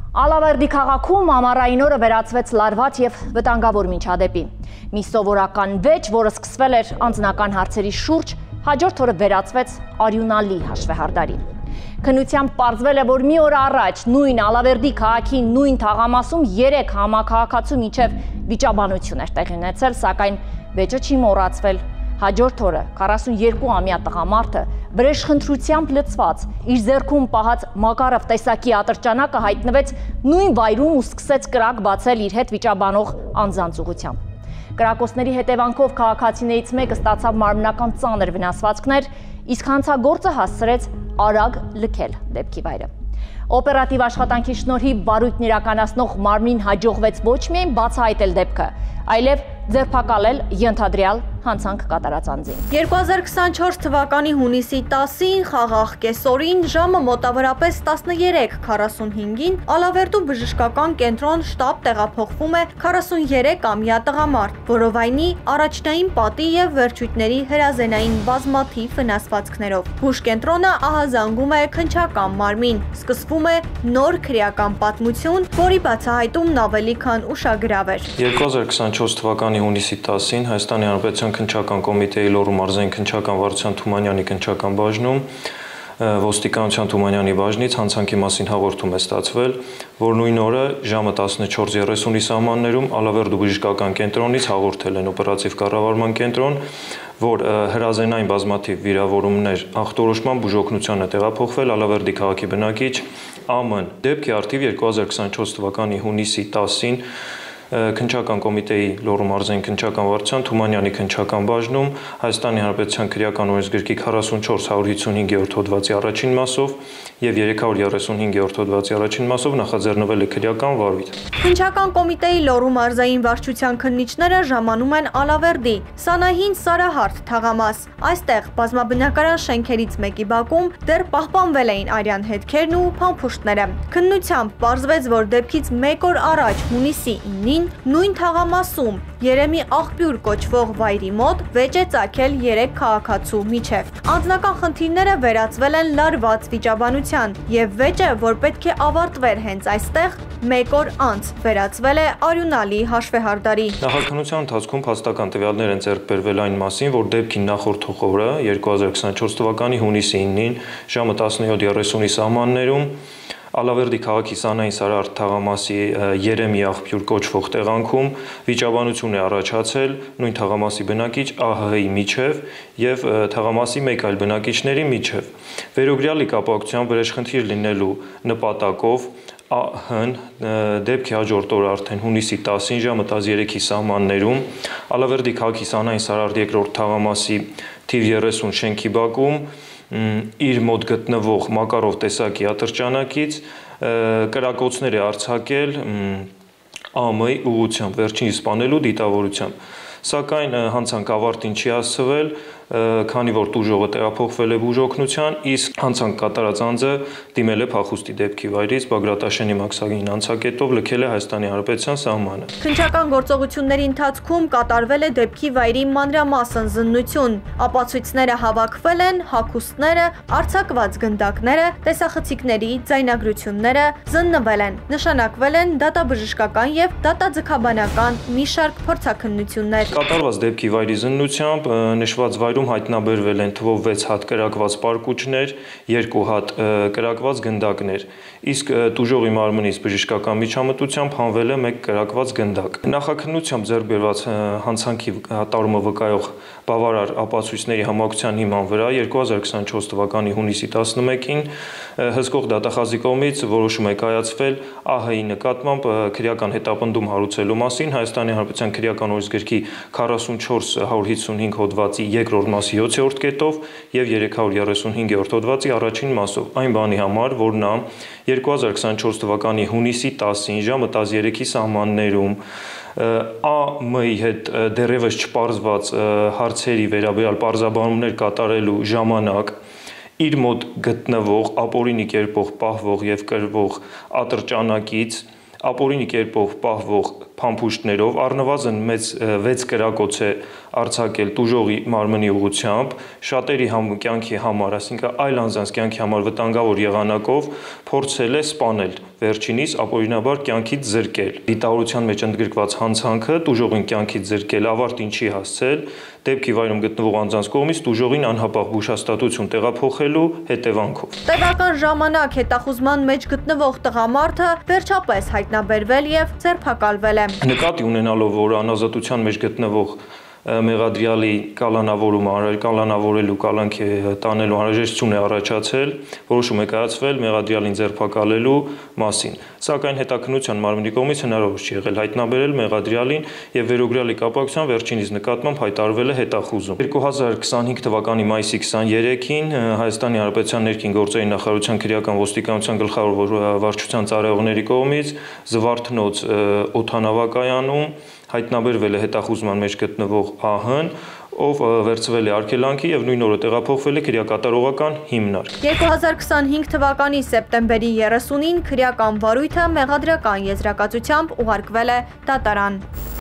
Ալավերդի քաղաքում ամառային օրը վերածվեց լարված և վտանգավոր միջադեպի։ Մի սովորական վեճ, որը սկսվել էր անձնական հարցերի շուրջ, հաջորդ օրը վերածվեց արյունալի հաշվեհարդարի։ Քննությամբ պարզվել է, որ մի օր առաջ նույն Ալավերդի քաղաքի նույն թաղամասում 3 համաքաղաքացու միջև վիճաբանություն էր տեղի ունեցել, սակայն վեճը չի մոռացվել։ Հաջորդ օրը 42-ամյա տղամարդը վրեժխնդրությամբ լցված իր ձեռքում պահած Մակարով տեսակի ատրճանակը հայտնվեց նույն վայրում ու սկսեց կրակ բացել իր հետ վիճաբանող անձանց ուղղությամբ։ Կրակոցների հետևանքով քաղաքացիներից մեկը ստացավ մարմնական ծանր վնասվածքներ, իսկ հանցագործը հասցրեց արագ լքել դեպքի վայրը։ Օպերատիվ աշխատանքի շնորհիվ վարույթն իրականացնող մարմնին հաջողվեց ոչ միայն բացահայտել դեպքը, այլև ձերբակալել ենթադրյալ հանցանք կատարած անձին։ 2024 թվականի հունիսի 10-ին խաղաղ կեսօրին ժամը մոտավորապես 13:45-ին Ալավերդու բժշկական կենտրոն շտաբ տեղափոխվում է 43-ամյա տղամարդ, որովայնի առաջնային պատի և վերջույթների հրազենային բազմաթիվ վնասվածքներով։ Բուժկենտրոնը ահազանգում է քննչական մարմին։ Սկսվում է նոր քրեական պատմություն, որի բացահայտումն ավելի քան ուշագրավ էր։ 2024 թվականի հունիսի 10-ին Հայաստանի Հանրապետության քննչական կոմիտեի Լոռու մարզային քննչական վարչության Թումանյանի քննչական բաժնում ոստիկանության Թումանյանի բաժնից հանցանքի մասին հաղորդում է ստացվել, որ նույն օրը ժամը 14:30-ի սահմաններում Ալավերդու բժշկական կենտրոնից հաղորդել են օպերատիվ կառավարման կենտրոն, որ հրազենային բազմաթիվ վիրավորումներ ախտորոշման բուժօգնության է տեղափոխվել Ալավերդի քաղաքի բնակիչ ԱՄՆ։ Դեպքի առթիվ 2024 թվականի հունիսի 10-ին քննչական կոմիտեի Լոռու մարզային քննչական վարչության Թումանյանի քննչական բաժնում Հայաստանի Հանրապետության քրեական օրենսգրքի 44-155-րդ հոդվածի առաջին մասով եւ 335-րդ հոդվածի առաջին մասով նախաձեռնվել է քրեական վարույթ։ Քննչական կոմիտեի Լոռու մարզային վարչության քննիչները ժամանում են Ալավերդի Սանահին Սարահարթ թաղամաս։ Այստեղ բազմաբնակարան շենքերից մեկի բակում դեռ պահպանվել էին արյան հետքերն ու փամփուշտները։ Քննությամբ պարզվեց, որ դեպքից մեկ օր առաջ հունիսի 9-ին նույն թաղամասում Երեմի աղբյուր կոչվող վայրի մոտ վեճ է ծագել 3 քաղաքացու միջև։ Անձնական խնդիրները վերածվել են լարված վիճաբանության եւ վեճը, որ պետք է ավարտվեր հենց այստեղ, մեկ օր անց վերածվել է արյունալի հաշվեհարդարի։ Նախաքննության ընթացքում փաստական տվյալներ են ձեռք բերվել այն մասին, որ դեպքին նախորդող օրը 2024 թվականի հունիսի 9-ին ժամը 17:30-ի սահմաններում Ալավերդի քաղաքի Սանահին Սարահարթ թաղամասի Երեմի աղբյուր կոչվող տեղանքում վիճաբանություն է առաջացել նույն թաղամասի բնակիչ ԱՀՀ-ի միջև եւ թաղամասի մեկ այլ բնակիչների միջև։ Վերօրյալի կապակցությամբ վրեժխնդիր լինելու նպատակով ԱՀ-ն դեպքի հաջորդ օրը արդեն հունիսի 10-ին ժամը 13-ի սահմաններում Ալավերդի քաղաքի Սանահին Սարահարթ 2-րդ թաղամասի թիվ 30 շենքի բակում իր մոտ գտնվող Մակարով տեսակի ատրճանակից կրակոցներ է արձակել ԱՄՆ-ի ուղղությամբ, վերջինիս սպանելու դիտավորությամբ։ Սակայն հանցանք ավարտին չի հասցվել, քանի որ տուժողը տեղափոխվել է բուժօգնության, իսկ հանցանք կատարած անձը դիմել է փախուստի դեպքի վայրից Բագրատաշենի մաքսային անցակետով լքել է Հայաստանի Հանրապետության սահմանը։ Քննչական գործողությունների ընթացքում կատարվել է դեպքի վայրի մանրամասն զննություն։ Ապացույցները հավաքվել են, հագուստները, արձակված գնդակները, տեսախցիկների ձայնագրությունները զննվել են։ Նշանակվել են դատաբժշկական եւ դատաձգաբանական մի շարք փորձաքննություններ։ Կատարված դեպքի վայրի զննությամբ նշված վայրում հայտնաբերվել են թվով 6 հատ կրակված պարկուճներ, 2 հատ կրակված գնդակներ, իսկ տուժողի մարմնից բժշկական միջամտությամբ հանվել է 1 կրակված գնդակ։ Նախաքննությամբ ձեռք բերված հանցանքի կատարումը վկայող բավարար ապացույցների համակցության հիման վրա 2024 թվականի հունիսի 11-ին հսկող դատախազի կողմից որոշում է կայացվել ԱՀ-ի նկատմամբ քրեական հետապնդում հարուցելու մասին Հայաստանի Հանրապետության քրեական օրենսգրքի 44-155 հոդվածի 2-րդ մասի 7-րդ կետով եւ 335-րդ հոդվածի առաջին մասով այն բանի համար, որ նա 2024 թվականի հունիսի 10-ին ժամը 13-ի սահմաններում ԱՄ-ի հետ դեռևս չպարզված հարցերի վերաբերյալ պարզաբանումներ կատարելու ժամանակ իր մոտ գտնվող ապօրինի կերպով պահվող եւ կրվող ատրճանակից ապօրինի կերպով պահվող փամփուշտներով առնվազն 6 կրակոց է արձակել տուժողի մարմնի ուղղությամբ, շատերի կյանքի համար, այսինքն այլ անձանց կյանքի համար վտանգավոր եղանակով փորձել է սպանել, վերջինիս ապօրինաբար կյանքից զրկել։ Դիտավորության մեջ ընդգրկված հանցանքը տուժողին կյանքից զրկել ավարտին չի հասցել, դեպքի վայրում գտնվող անձանց կողմից տուժողին անհապաղ բուժհաստատություն տեղափոխելու հետևանքով։ Տևական ժամանակ հետախուզման մեջ գտնվող տղամարդը վերջապես հայտնաբերվել եւ ձերբակալվել է։ Նկատի ունենալով, որ անազատության մեջ գտնվող մեղադրյալի կալանավորելու կալանքի տանելու անհրաժեշտություն է առաջացել, որոշում է կայացվել մեղադրյալին ձերբակալելու մասին։ Սակայն հետաքննության մարմնի կողմից հնարավոր չի եղել հայտնաբերել մեղադրյալին եւ վերօգրյալի կապակցությամբ վերջինիս նկատմամբ հայտարարվել է հետախուզում։ 2025 թվականի մայիսի 23-ին Հայաստանի Հանրապետության ներքին գործերի նախարարության քրեական ոստիկանության գլխավոր վարչության ծառայողների կողմից Զվարթնոց օդանավակայանում հայտնաբերվել է հետախուզման մեջ գտնվող ԱՀ-ն, ով վերցվել է արգելանքի եւ նույն օրը տեղափոխվել է քրեակատարողական հիմնարկ։ 2025 թվականի սեպտեմբերի 30-ին քրեական վարույթը մեղադրական եզրակացությամբ ուղարկվել է դատարան։